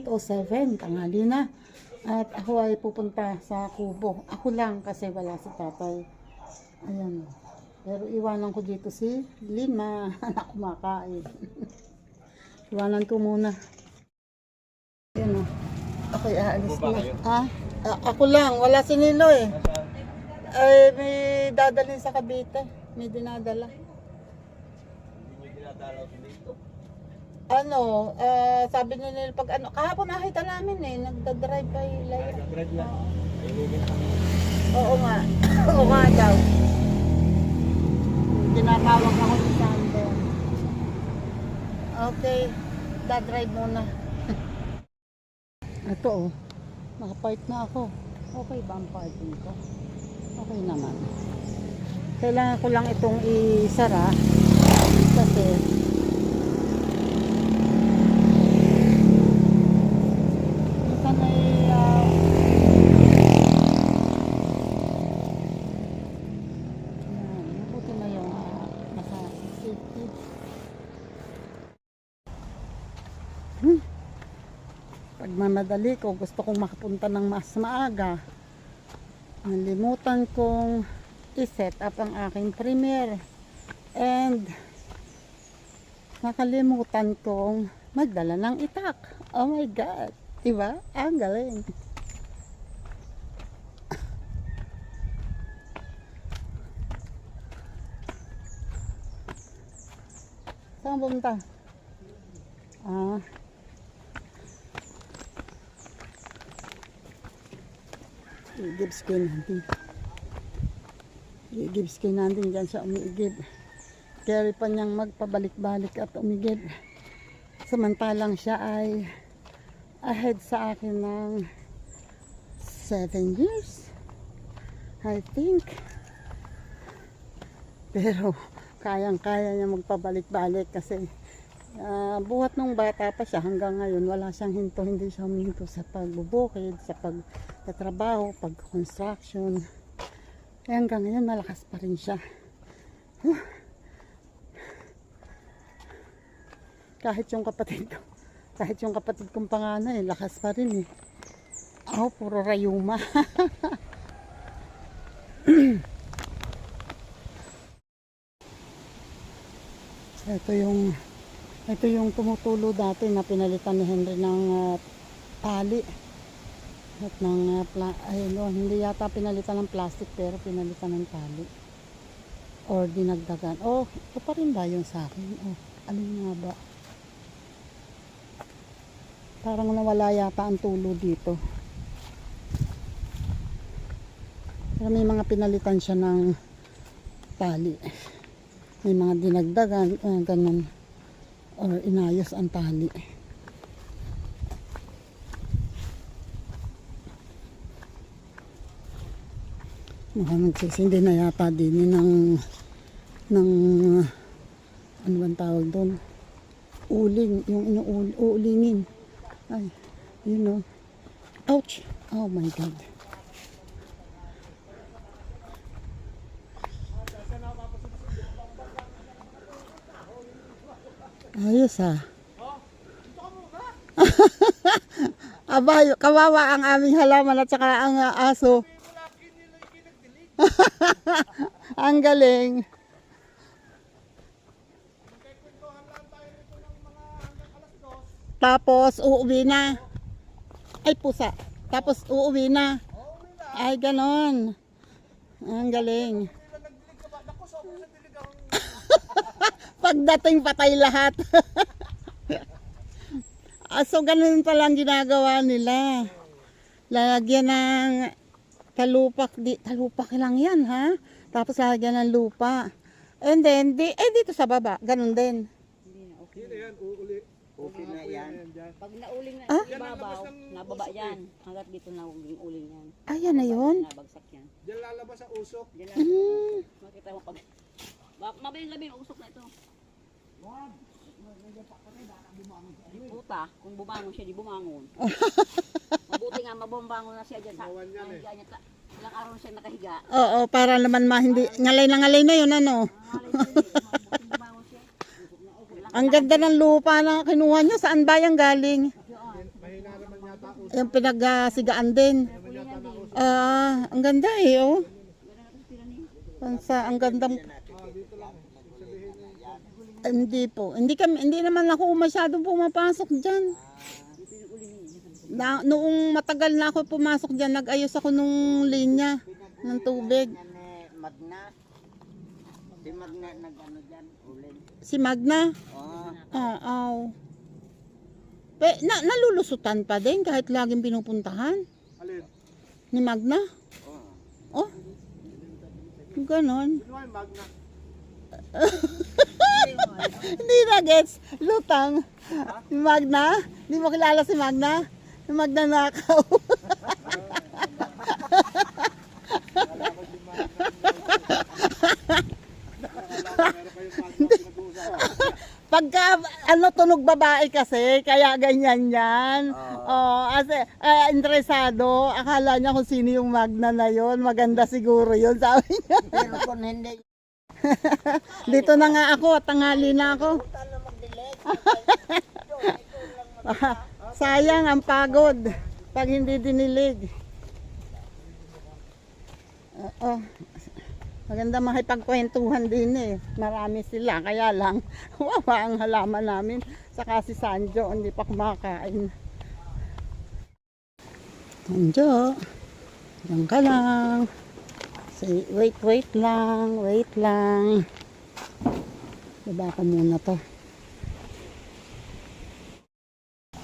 8:07, tanghali na. At ako ay pupunta sa kubo. Ako lang kasi wala si tatay. Ayan. Pero iwanan ko dito si Lima na kumakain. Iwanan ko muna. Ayan o. Okay, aalis na. Ha? Ako lang. Wala si Nilo eh. Ay, may dadalhin sa Cavite. May dinadala. Ano, sabi ni Nil pag ano, kahapon nakita namin eh, nagda-drive kay Lyra. Nag-drive lang. Oo nga. Oo nga daw. Tinatawag ako si Sandon. Okay, da-drive muna. Ito oh, nakapark na ako. Okay ba ang parking ko? Okay naman. Kailangan ko lang itong isara kasi pagmamadali ko, gusto kong makapunta ng mas maaga. Nalimutan kong i-set up ang aking Premiere and nakalimutan kong magdala ng itak. Oh my god, diba? Ang galing. Saan pumunta? I-gives kay natin. I-gives kay natin dyan sa umiigib. Carry pa niyang magpabalik-balik at umigib. Samantalang siya ay ahead sa akin ng 7 years. I think. Pero kayang-kaya niya magpabalik-balik kasi buhat nung bata pa siya hanggang ngayon wala siyang hinto, hindi siya huminto sa pagbubukid, sa pagtatrabaho, pag-construction. Hanggang ngayon malakas pa rin siya. Kahit yung kapatid kong panganay, lakas pa rin eh. Ako puro rayuma. Ito yung tumutulo dati na pinalitan ni Henry ng tali. At ng hindi yata pinalitan ng plastic pero pinalitan ng tali. Or dinagdagan. Oh, ito pa rin ba yung sa akin? Oh, alin nga ba? Parang nawala yata ang tulo dito. Pero may mga pinalitan siya ng tali. May mga dinagdagan, ganun. Or inayos ang tali. Mukhang nagsisindi na yata din ng ano bang tawag doon? Uling, yung uulingin. Ay, you know. Ouch! Oh my God. Ayos ah. Aba, kawawa ang aming halaman at saka ang aso. Ang galing. Tapos uuwi na. Ay pusa. Tapos uuwi na. Ay ganon. Ang galing. Pagdating patay lahat. So ganun palang ginagawa nila. Lalagyan ng talupak lang yan ha. Tapos lalagyan ng lupa. And then dito sa baba, ganun din. Okay na yan. Pag nauling na ibabaw, nababa yan. Hanggat dito na uling yan. Ayan na yun. Nabagsak yan. Diyan lalabas sa usok. Makita mo pag mabayang gabi, usok na ito. Puta, kung bumangon siya, di bumangon. Mabuti nga, mabombangon na siya dyan sa nahiga niya. Ilang araw na siya nakahiga. Oo, para naman hindi, ngalay na yun ano. Ang ganda ng lupa na kinuha nyo, saan ba yung galing? Yung pinagsigaan din. Kulingan din. Ang ganda eh, oh. Pansa, ang gandang... Hindi po. Hindi naman ako masyadong pumapasok dyan. Noong matagal na ako pumasok dyan, nag-ayos ako nung linya ng tubig. Magna. Si Magna nag-ano dyan, uling. Si Magna? Oo. Nalulusutan pa din kahit laging pinupuntahan. Alin? Ni Magna? Oh. Ganon. Sino yung Magna? Hindi na gets. Lutang. Si Magna? Hindi mo kilala si Magna? Si Magna nakaw. Pagka tunog babae kasi, kaya ganyan yan. Kasi interesado, akala niya kung sino yung Magna na yon, maganda siguro yun, sabi niya. Pero kung hindi, Dito na nga ako, tanghali na ako. Sayang ang pagod pag hindi dinilig. Maganda makipagkwentuhan din eh. Marami sila, kaya lang wawa ang halaman namin. Saka si Sanjo, hindi pa kumakain. Sanjo, yan ka lang. Say, wait lang. Baba ko muna to.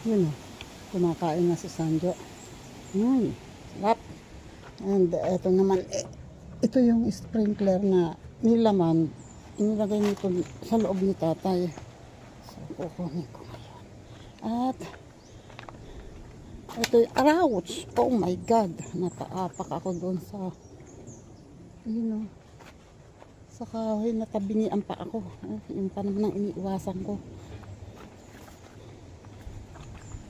Yun o, kumakain na si Sanjo. Sarap. And eto naman, ito yung sprinkler na nilaman, inilagay nito sa loob ni tatay. So, kukunin ko ngayon. At, ito yung, ouch! Oh my God! Nataapak ako doon sa, yun o, sa kahoy, natabingian pa ako. Yung pa naman ang iniiwasan ko.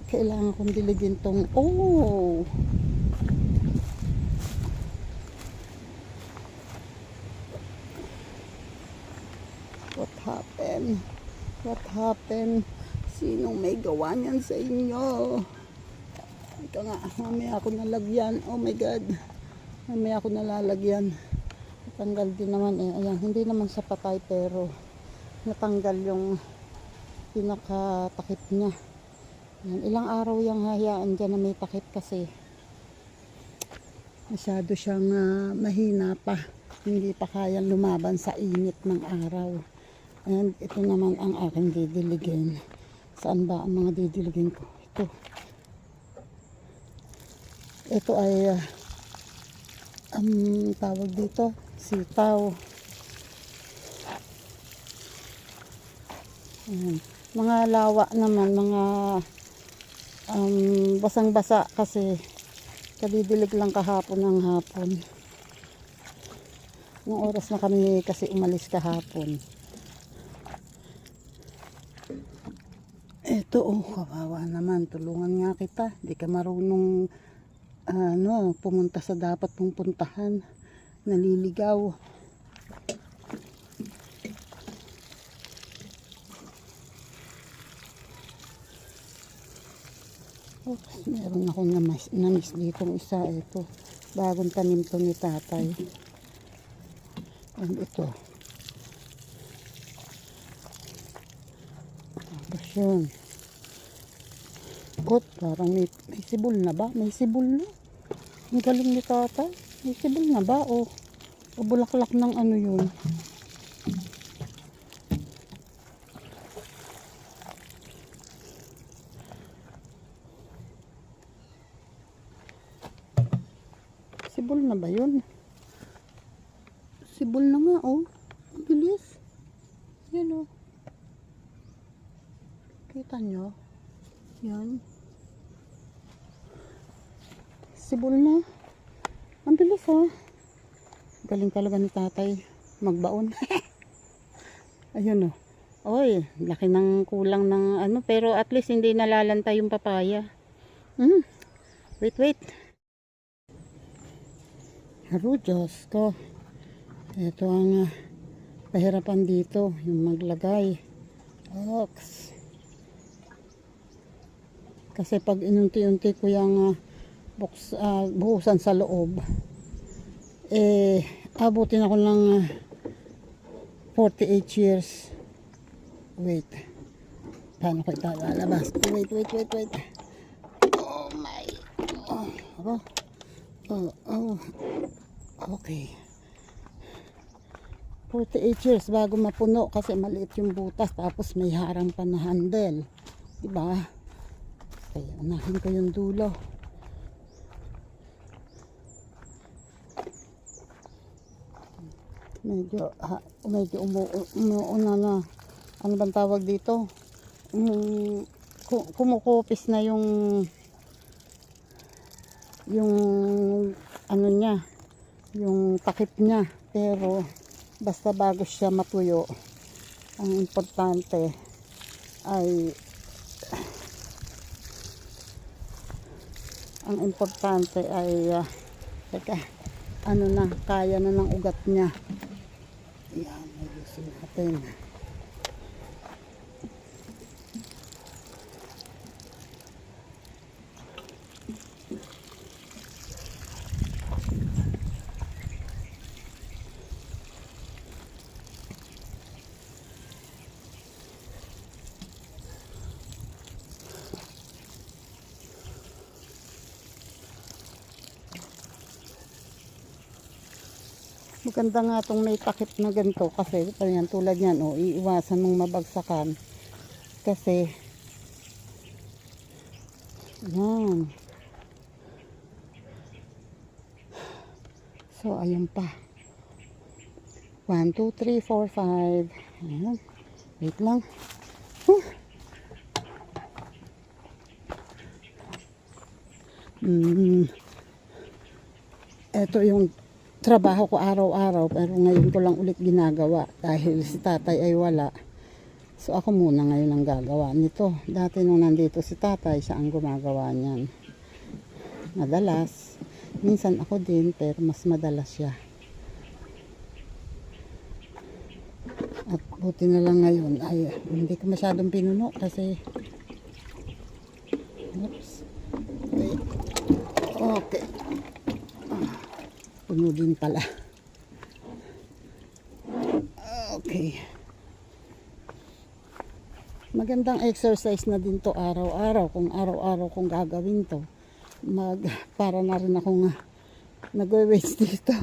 Kailangan kong diligin tong, What happened? Sinong may gawa niyan sa inyo? Ika nga, mamaya ako nalagyan. Oh my God. Mamaya ako nalalagyan. Natanggal din naman eh. Ayan, hindi naman sa patay pero natanggal yung pinakatakip niya. Ayan, ilang araw yung hayaan dyan na may takip kasi masyado siyang mahina pa. Hindi pa kayang lumaban sa init ng araw. And ito naman ang aking didiligin. Saan ba ang mga didiligin ko? Ito ay tawag dito, sitaw. Ayan. Mga lawa naman, mga basang-basa kasi kadidilig lang kahapon ng hapon. Nung oras na kami kasi umalis kahapon. Ito kawawa naman, tulungan nga kita. Di ka marunong pumunta sa dapat mong puntahan. Naliligaw. Oops, meron akong na-miss ditong isa. Ito, bagong tanim to ni tatay. And ito. Tapos yun. Parang may sibol na ba? May sibol na. Ang galing ni tatay. May sibol na ba? O bulaklak ng ano yun. Sibol na ba yun? Sibol na nga oh. Ang bilis. Yan oh. Kita nyo? Yan. Sibol na. Ang bilis ha. Galing talaga ni tatay magbaon. Ayun oh. Oy, laki ng kulang ng pero at least hindi nalalanta yung papaya. Wait. Haro, Diyos ko. Ito ang pahirapan dito, yung maglagay. Ox. Kasi pag inunti-unti ko yung buhusan sa loob, abutin ako ng 48 years. Wait. Paano ko ilalabas? Wait. Oh my. Okay. 48 years bago mapuno kasi maliit yung butas tapos may harang pa na handle. Diba? Kaya unahin ko yung dulo. Medyo umuuna na. Ano bang tawag dito? Kumukupis na yung ano niya, yung takip niya. Pero basta bago siya matuyo, ang importante ay teka, ano na, kaya na ng ugat niya. Yan, ayusin natin. Maganda nga itong may takip na ganito kasi yan, tulad yan, iiwasan mong mabagsakan kasi yan. So ayun pa, 1, 2, 3, 4, 5. Ayan. Wait lang. Ito yung trabaho ko araw-araw, pero ngayon ko lang ulit ginagawa dahil si tatay ay wala. So ako muna ngayon ang gagawa nito. Dati nung nandito si tatay, siya ang gumagawa niyan. Madalas. Minsan ako din, pero mas madalas siya. At buti na lang ngayon ay hindi ko masyadong pinuno kasi okay. Puno din pala. Okay. Magandang exercise na din to araw-araw. Kung araw-araw kong gagawin to, para na rin akong nag-weights dito.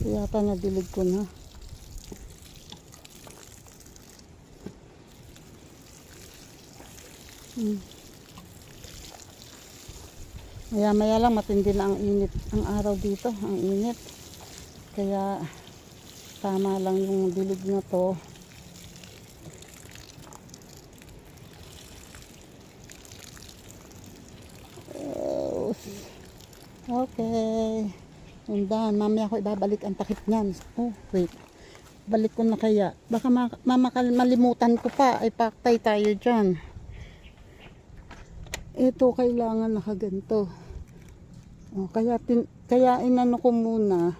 Yata nadilig ko na. Maya lang matindi na ang init, ang araw dito, ang init. Kaya tama lang yung dilig na to. Okay. And then, mamaya ako ibabalik ang takip niyan. Oh, wait. Balik ko na kaya. Baka malimutan ko pa. Ay, paktay tayo dyan. Ito, kailangan nakaganto. Oh, kaya inano ko muna.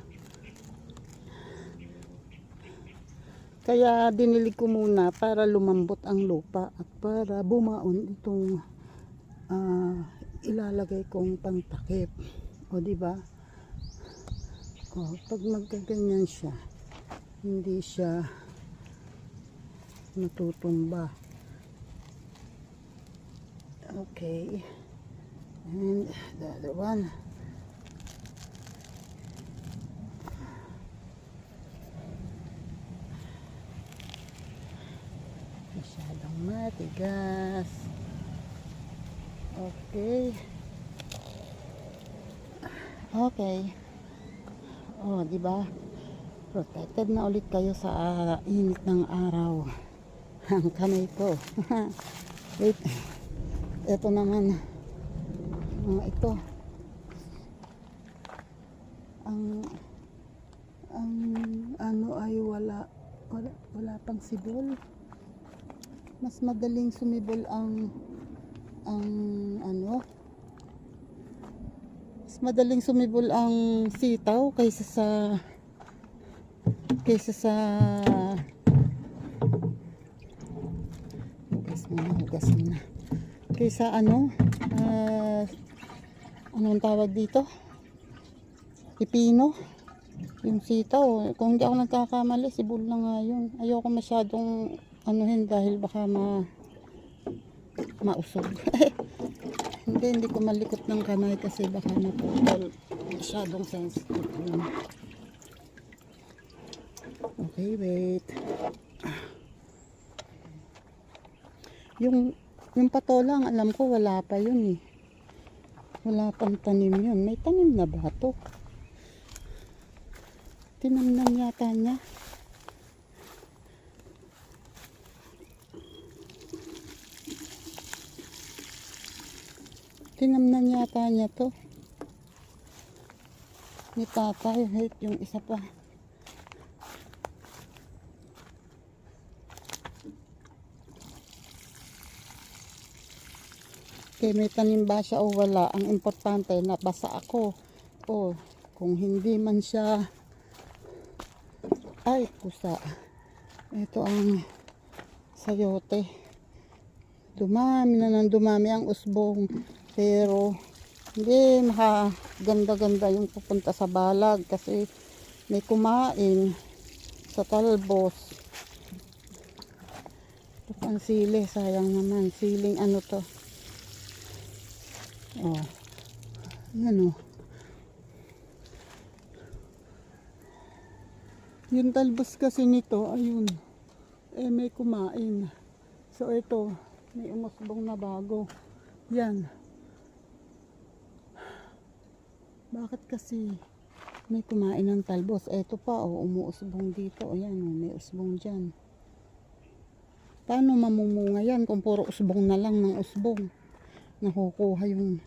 Kaya dinilig ko muna para lumambot ang lupa at para bumaon itong ilalagay kong pangtakip. O, diba? Oh, pag magkaganyan siya, hindi siya natutumba. Okay. And the other one. Masyadong matigas. Okay. Okay. Oh, di ba? Protected na ulit kayo sa init ng araw. Ang kamay ko. Wait. Ito naman. Ito. Ang ano ay wala pang sibol. Mas madaling sumibol ang ano Mas madaling sumibol ang sitaw kaysa sa hugas muna. Kaysa anong tawag dito? Pipino. Yung sitaw, kung hindi ako nagkakamali, sibol na nga yun. Ayoko masyadong anuhin dahil baka mausog. Hindi ko malikot ng kamay kasi baka maputol. Masyadong sensitive yun. Okay, wait. Yung patolang, alam ko wala pa yun eh. Wala pang tanim yun. May tanim na ba ito? Tinamnan yata niya. Tinamnan yata niya to. Ni tatay. Wait, yung isa pa. Okay, may tanim ba siya o wala? Ang importante, nabasa ako. O, kung hindi man siya... Ay, pusa. Ito ang sayote. Dumami na ng dumami ang usbong. Pero, hindi makaganda-ganda yung pupunta sa balag kasi may kumain sa talbos. Ito pang sili. Sayang naman. Siling ano to. Oh. Yan oh. Yung talbos kasi nito, ayun. May kumain. So ito, may umusbong na bago. Yan. Bakit kasi may kumain ng talbos? Ito pa, umuusbong dito. Ayan, may usbong dyan. Paano mamumunga yan kung puro usbong na lang ng usbong? Nakukuha yung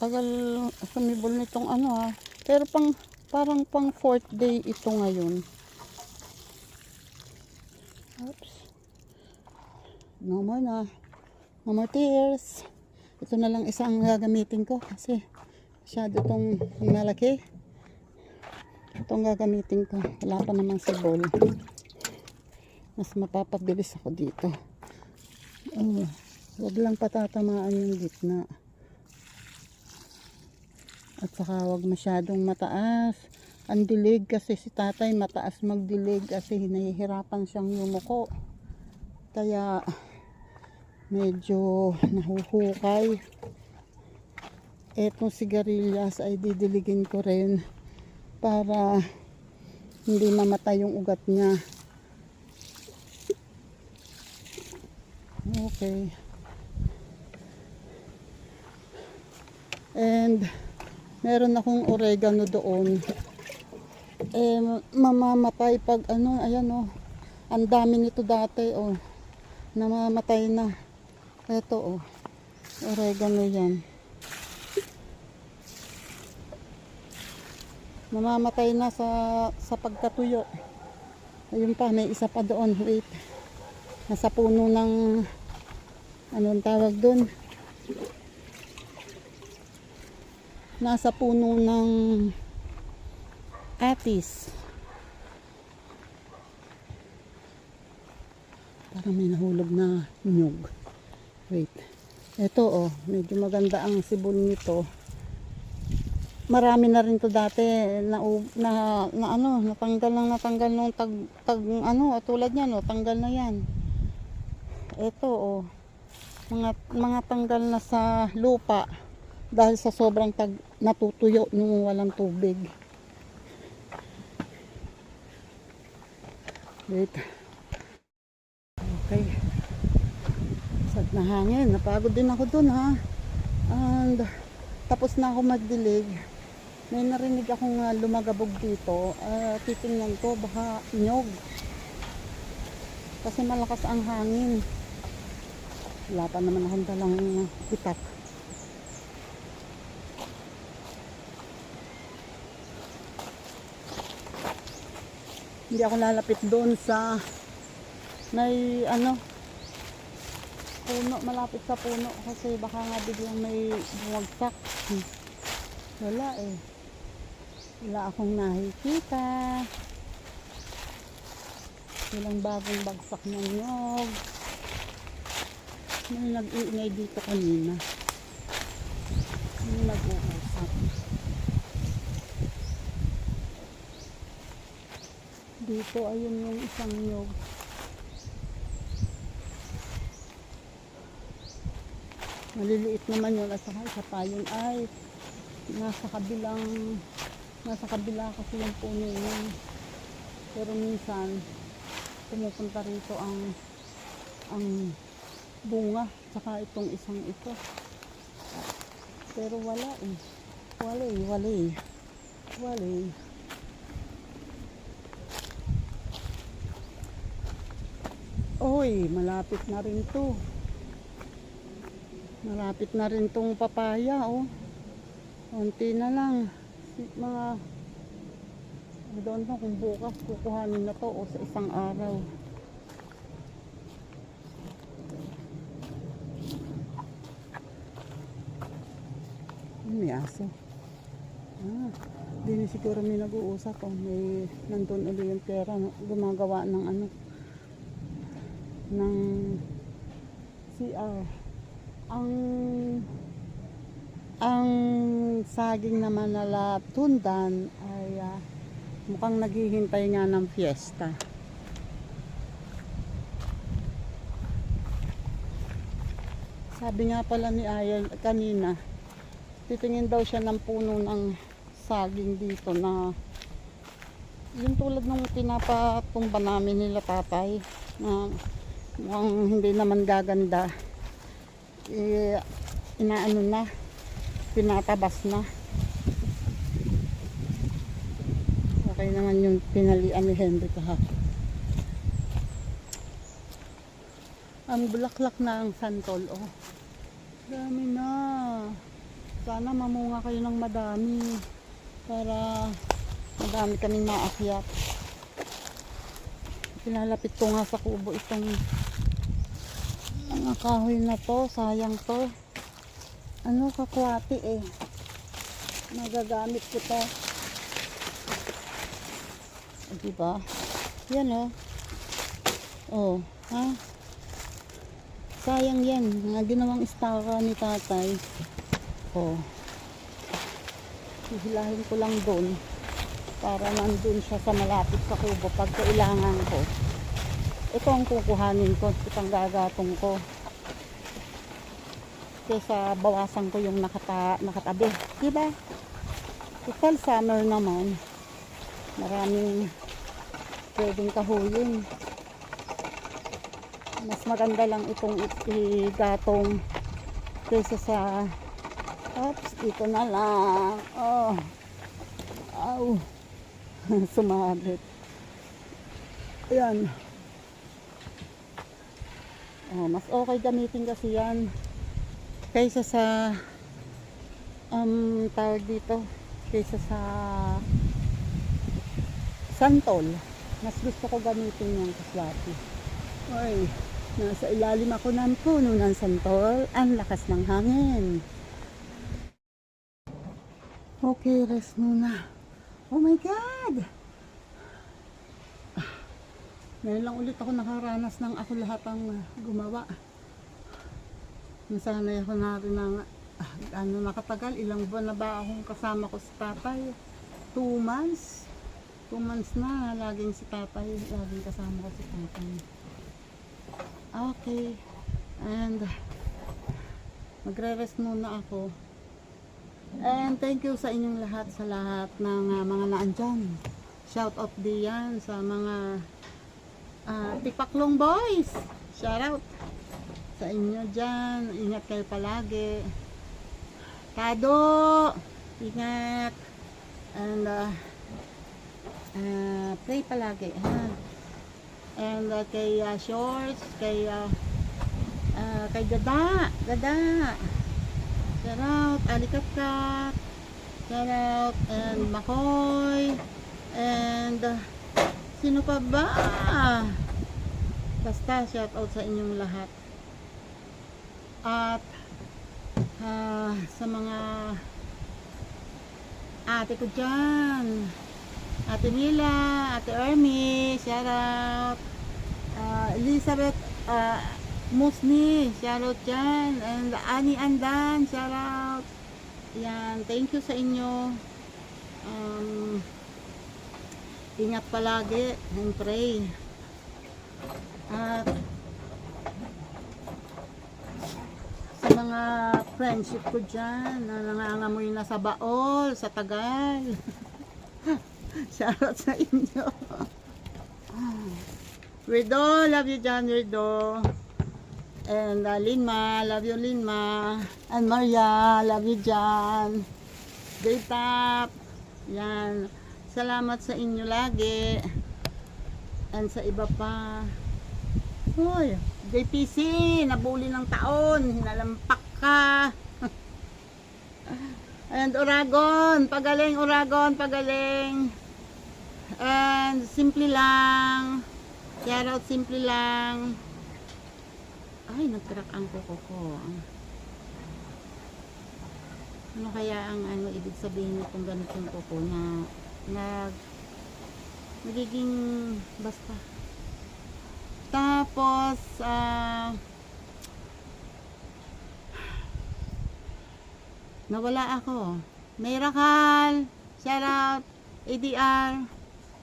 tagal sumibol nitong pero parang pang 4th day ito ngayon. Oops. No more na. No more tears. Ito na lang isang gagamitin ko kasi masyado itong malaki. Itong gagamitin ko. Wala pa namang sibol. Mas mapapabilis ako dito. Huwag lang patatamaan yung gitna. At saka huwag masyadong mataas. Ang dilig kasi si tatay mataas magdilig kasi nahihirapan siyang yumuko. Kaya medyo nahuhukay. Etong sigarilyas ay didiligin ko rin para hindi mamatay yung ugat niya. Okay. And meron akong oregano doon. Mamamatay pag ayan ang dami nito dati namamatay na. Ito oregano yan. Namamatay na sa pagkatuyo. Ayun pa, may isa pa doon. Wait. Nasa puno ng anong tawag doon? Nasa puno ng atis. Parang may nahulog na nyug. Wait. Ito medyo maganda ang sibol nito. Marami na rin to dati natanggal nung tulad niyan tanggal na yan. Ito mga tanggal na sa lupa dahil sa sobrang natutuyo nung walang tubig. Wait. Okay. Sad na hangin. Napagod din ako dun And tapos na ako magdilig. May narinig akong lumagabog dito. Titingnan ko baka nyog. Kasi malakas ang hangin. Wala pa naman akong dalang itak. Hindi ako lalapit doon sa may ano, puno, malapit sa puno kasi baka nga biglang may bumagsak. Wala eh. Wala akong nakikita. Walang bagong bagsak ng nyog. May nag-iingay dito kanina. May nag-uusap. Dito ayun yung isang nyog. Maliliit naman yun at saka isa pa yun ay nasa kabila kasi yung puno yun. Pero minsan pumupunta rito ang bunga saka itong isang ito. Pero wala eh. Wala eh. Oy, malapit na rin to. Malapit na rin tong papaya, oh. Konti na lang. Mga, I don't know kung bukas kukuhanin na to o sa isang araw. May aso. Di na siguro may nag-uusap, oh. May nandun ulit yung pera, no? Gumagawa ng ano, ng CR. Ang saging naman na latundan ay mukhang naghihintay nga ng fiesta. Sabi nga pala ni Ayan kanina, titingin daw siya ng puno ng saging dito na yung tulad nung pinapatumba namin nila tatay na mukhang hindi naman gaganda. Inaano na, pinatabas na. Okay naman yung pinalian ni Henry kahapon. Ang bulaklak na ang santol, oh. Dami na. Sana mamunga kayo ng madami para madami kaming maakyat. Pinalapit ko nga sa kubo itong mga kahoy na to, sayang to. Ano, kakwati eh. Magagamit ko to. Diba? Yan oh. Oh, ha? Sayang yan. Mga ginawang istaka ni tatay. Oh. Hihilahin ko lang doon para nandun siya sa malapit sa kubo pag kailangan ko. Ito ang kukuhanin ko, itong gagatong ko. Kesa bawasan ko yung nakatabi. Diba? Total summer naman. Maraming pwedeng kahuyin. Mas maganda lang itong igatong kesa sa ito na lang. Oh. Ow. Sumabit. Ayan. Oh, mas okay gamitin kasi yan kaysa sa tawag dito, kaysa sa santol. Mas gusto ko gamitin yung kaswati. Oy, nasa ilalim ako ng puno ng santol. Ang lakas ng hangin. Okay, rest muna. Oh my God! Ngayon lang ulit ako nakaranas ng ako lahat ang gumawa. Nasanay ako na rin ng nakatagal. Ilang buwan na ba akong kasama ko si tatay? 2 months. 2 months na. Laging si tatay. Laging kasama ko si tatay. Okay. And magre-rest muna ako. And thank you sa inyong lahat. Sa lahat ng mga naandyan. Shout out diyan sa mga Tipaklong boys, shout out sa inyo dyan. Ingat kayo palagi. Kado, ingat. And pray palagi, ha? And kay Shorts, kay Gada shout out. Alikatkat shout out. And Makoy. And sino pa ba? Basta shout out sa inyong lahat. At sa mga ate ko dyan, Ate Mila, Ate Ermi, shout out. Elizabeth Musni, shout out dyan. And Ani Andan, shout out. Yan, thank you sa inyo. Ingat palagi and pray. At sa mga friendship ko dyan na nangangamoy na sa Baol, sa Tagal. Shoutout sa inyo. Rido, love you dyan, Rido. And Linma, love you Linma. And Maria, love you dyan. Daytap. Yan. Salamat sa inyo lagi. And sa iba pa. Hoy, JPC, nabuli ng taon, hinalampak ka. And Oragon, pagaling Oragon, pagaling. And simple lang. Shout out simple lang. Ay, nagcrack ang kuko ko. Ano kaya ang ibig sabihin nitong ganitong kuko na nagiging basta. Tapos nawala ako. Miracle, shout out. ADR,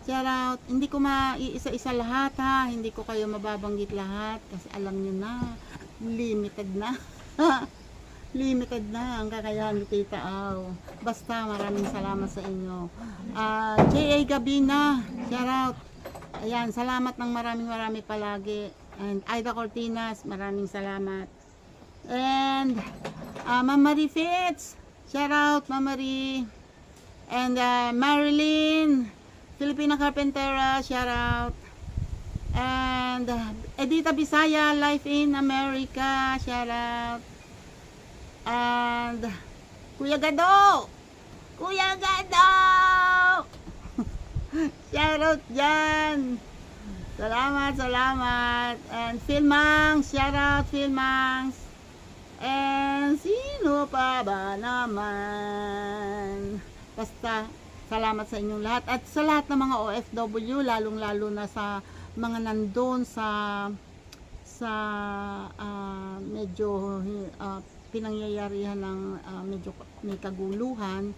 shout out. Hindi ko maiisa-isa lahat ha. Hindi ko kayo mababanggit lahat kasi alam nyo na, limited na. Limited na ang kakayahan ni Tita Aw. Basta maraming salamat sa inyo. J.A. Gabina, shout out. Ayan, salamat ng marami palagi. And Aida Cortinas, maraming salamat. And Mama Marie Fitz, shout out Mama Marie. And Marilyn, Filipina Carpentera, shout out. And Edita Bisaya, Life in America, shout out. And Kuya Gado, shout out dyan. Salamat. And Philmangs, shout out Philmangs. And sino pa ba naman? Basta, salamat sa inyong lahat. At sa lahat ng mga OFW, lalong-lalo na sa mga nandun sa medyo pinangyayarihan ng medyo may kaguluhan.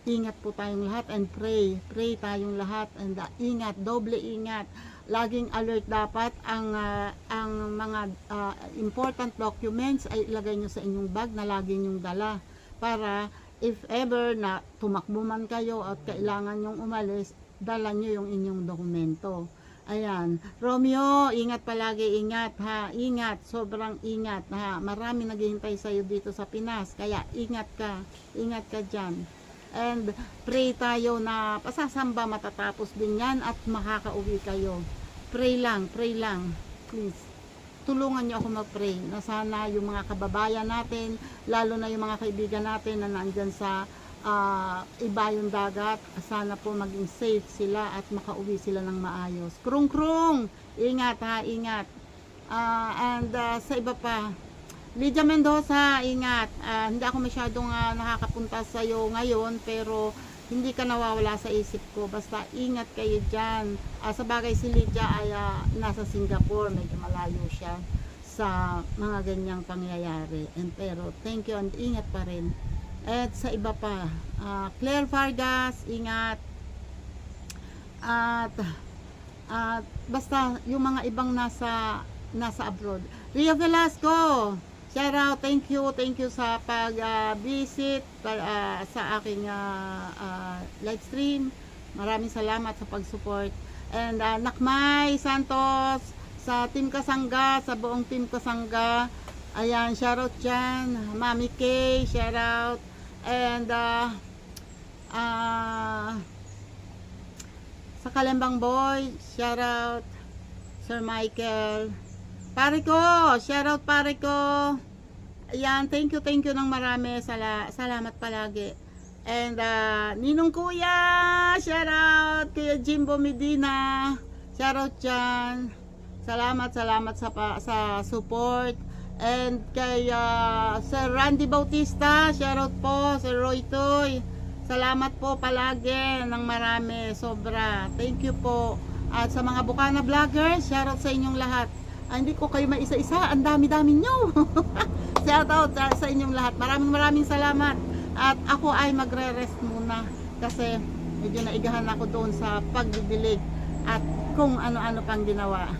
Ingat po tayong lahat and pray tayong lahat and ingat, doble ingat. Laging alert dapat ang mga important documents ay ilagay nyo sa inyong bag na lagi nyong dala para if ever na tumakbo man kayo at kailangan nyong umalis, dala nyo yung inyong dokumento. Ayan, Romeo, ingat palagi, ingat ha, ingat, sobrang ingat ha. Marami naghihintay sa'yo dito sa Pinas, kaya ingat ka dyan. And pray tayo na pasasamba matatapos din yan at makakauwi kayo. Pray lang, please. Tulungan nyo ako mag-pray na sana yung mga kababayan natin, lalo na yung mga kaibigan natin na nandyan sa ibayong dagat, sana po maging safe sila at makauwi sila ng maayos. Krung, ingat ha, ingat. And sa iba pa, Lydia Mendoza, ingat. Hindi ako masyadong nakakapunta sa iyo ngayon, pero hindi ka nawawala sa isip ko. Basta ingat kayo dyan. Sa bagay si Lydia ay nasa Singapore, medyo malayo siya sa mga ganyang pangyayari. Pero thank you and ingat pa rin. At sa iba pa, Claire Vargas, ingat. At basta yung mga ibang nasa abroad. Ria Velasco, shout out, thank you sa pag-visit sa aking live stream. Maraming salamat sa pag-support. And Nakmay Santos, sa Team Kasangga, sa buong Team Kasangga, ayan, shout out dyan. Mami Kay, shout out. And sa Kalembang Boy, shout out Sir Michael. Pare ko, shout out pare ko. Ayan, thank you ng marami. Salamat palagi. And Ninong Kuya, shout out Kuya Jimbo Medina, shout out dyan. Salamat sa support. And kay Sir Randy Bautista, shoutout po, Sir Roy Toy. Salamat po palagi ng marami, sobra. Thank you po. At sa mga Bukana vloggers, shoutout sa inyong lahat. Hindi ko kayo maisa-isa, ang dami-dami nyo. Shoutout sa inyong lahat. Maraming salamat. At ako ay magre-rest muna kasi medyo naigahan ako doon sa pagbibilig at kung ano-ano pang ginawa.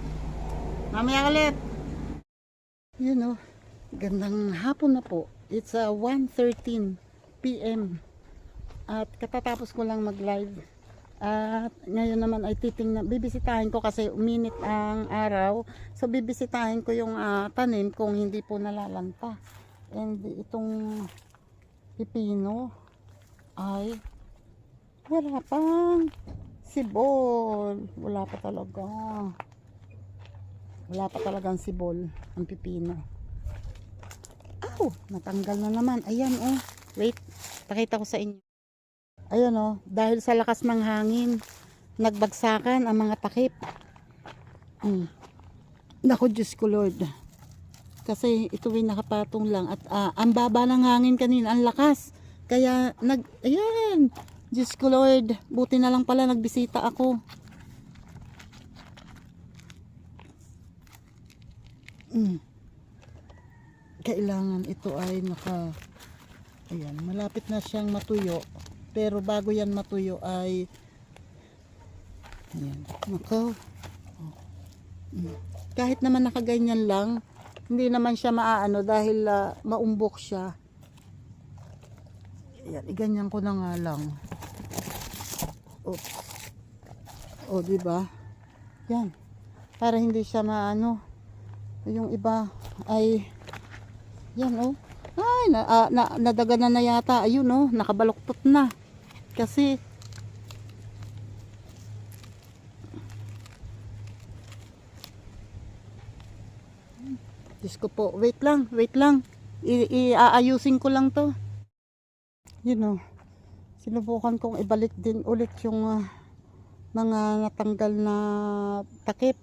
Mamaya ulit. You know, gandang hapon na po. It's 1:13 PM. At katatapos ko lang mag-live. At ngayon naman ay bibisitahin ko kasi uminit ang araw. So bibisitahin ko yung tanim kung hindi po nalalanta. And itong pipino ay wala pang sibol. Wala pa talagang sibol ang pipino. Natanggal na naman. Ayan wait, pakita ko sa inyo. Ayan dahil sa lakas ng hangin, nagbagsakan ang mga takip. Naku, Diyos ko Lord. Kasi ito ay nakapatong lang at ang baba ng hangin kanina, ang lakas. Kaya ayan, Diyos ko Lord, buti na lang pala nagbisita ako. Kailangan ito ay ayan, malapit na siyang matuyo. Pero bago yan matuyo ay ayan, kahit naman nakaganyan lang, hindi naman siya maaano dahil maumbok siya. Ayan, iganyan ko na nga lang. Diba? Yan. Para hindi siya maano. Yung iba ay yan ay nadaga na yata. Ayun nakabaluktot na. Kasi Diyos ko po, wait lang. Aayusin ko lang to. Sinubukan kong ibalik din ulit yung mga natanggal na takip.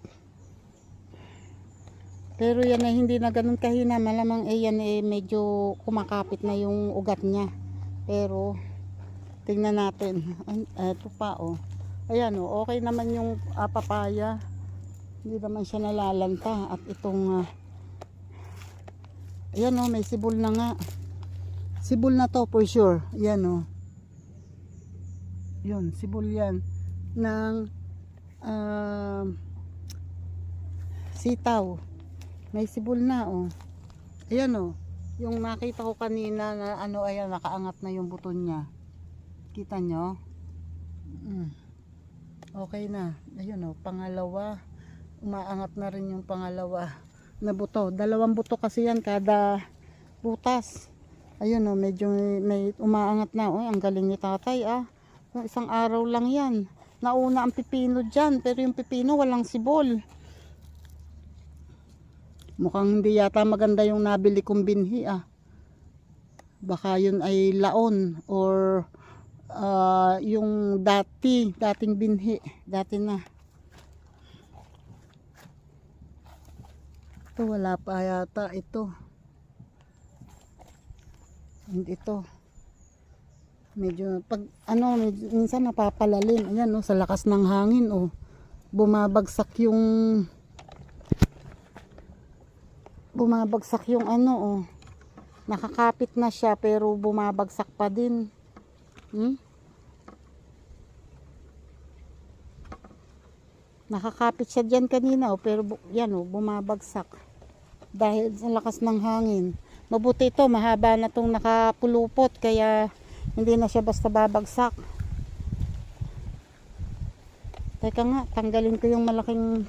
Pero yan ay hindi na ganun kahina. Malamang yan medyo kumakapit na yung ugat niya. Pero tingnan natin. Ito pa Ayan okay naman yung papaya. Hindi naman siya nalalanta. At itong ayan may sibol na nga. Sibol na to for sure. Ayan yun, sibol yan ng sitaw. May sibol na ayan yung nakita ko kanina na ayan, nakaangat na yung buton niya. Kita nyo? Okay na. Ayun pangalawa. Umaangat na rin yung pangalawa na buto. 2 buto kasi yan kada butas. Ayun medyo may umaangat na. Ang galing ni tatay Isang araw lang yan. Nauna ang pipino dyan, pero yung pipino walang sibol. Mukhang hindi yata maganda yung nabili kong binhi Baka yun ay laon or yung dating binhi. Dati na. Ito wala pa yata ito. Hindi ito. Medyo minsan napapalalim. Ayan sa lakas ng hangin bumabagsak yung nakakapit na siya pero bumabagsak pa din. Nakakapit siya diyan kanina pero yan bumabagsak dahil sa lakas ng hangin. Mabuti ito, mahaba na tong nakapulupot kaya hindi na siya basta babagsak. Teka nga, tanggalin ko yung malaking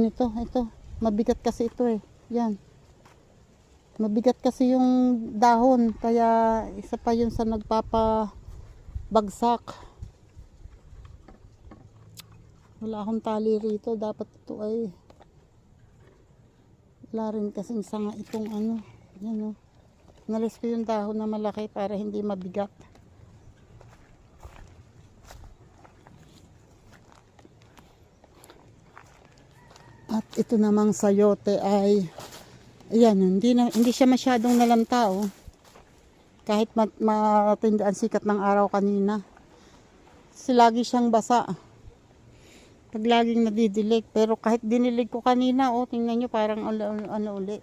nito. Ito, mabigat kasi ito Yan. Mabigat kasi yung dahon, kaya isa pa yun sa nagpapabagsak. Wala akong tali rito, dapat ito ay wala rin kasing sanga itong yan Nalis ko yung dahon na malaki para hindi mabigat. ito namang sayote ay, ayan, hindi siya masyadong nalanta, oh. Kahit matindi ang sikat ng araw kanina. Kasi lagi siyang basa. Pag laging nadidilig. Pero kahit dinilig ko kanina, oh, tingnan nyo parang ano uli.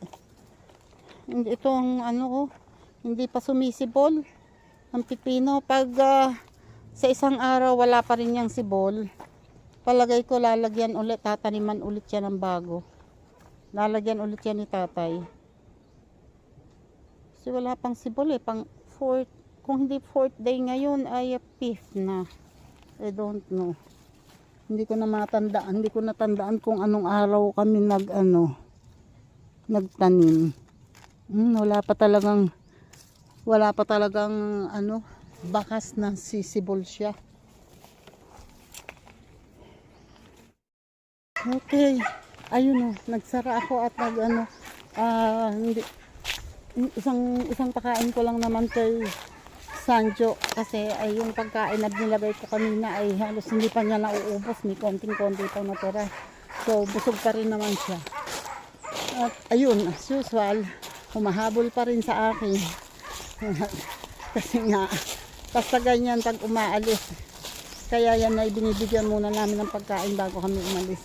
Ito ang ano, oh, hindi pa sumisibol ang pipino. Pag sa isang araw wala pa rin yung sibol, palagay ko lalagyan ulit, tataniman ulit yan ng bago. Lalagyan ulit yan ni tatay. Kasi wala pang sibol eh, pang fourth, kung hindi fourth day ngayon ay fifth na. I don't know. Hindi ko natandaan kung anong araw kami nagtanim. Wala pa talagang bakas na sisibol siya. Okay. Ayun, nagsara ako at hindi, isang pakain ko lang naman kay Sanjo kasi ay yung pagkain na nilagay ko kanina ay halos hindi pa niya nauubos, may konting-konti pa natira. So busog pa rin naman siya. At ayun, as usual, humahabol pa rin sa akin. Kasi nga, basta ganyan pag umaalis. Kaya yan ay binibigyan muna namin ng pagkain bago kami umalis.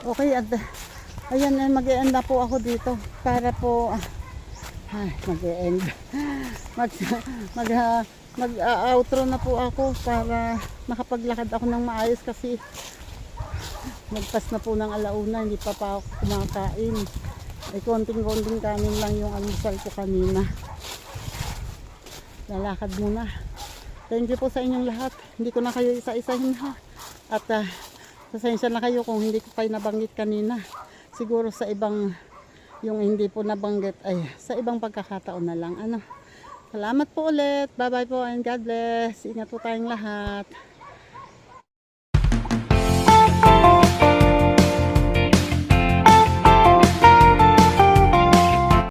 Okay, at ayan, mag-e-end na po ako dito para po mag-e-end. Mag-outro na po ako para makapaglakad ako ng maayos kasi magpas na po ng alauna, hindi pa ako kumakain. Ay konting-konting kanin lang yung almusal ko kanina. Lalakad muna. Thank you po sa inyong lahat. Hindi ko na kayo isa-isahin ha. At pasensya na kayo kung hindi ko kayo nabanggit kanina. Siguro sa ibang, yung hindi po nabanggit ay sa ibang pagkakataon na lang. Salamat po ulit. Bye bye po and God bless. Ingat po tayong lahat.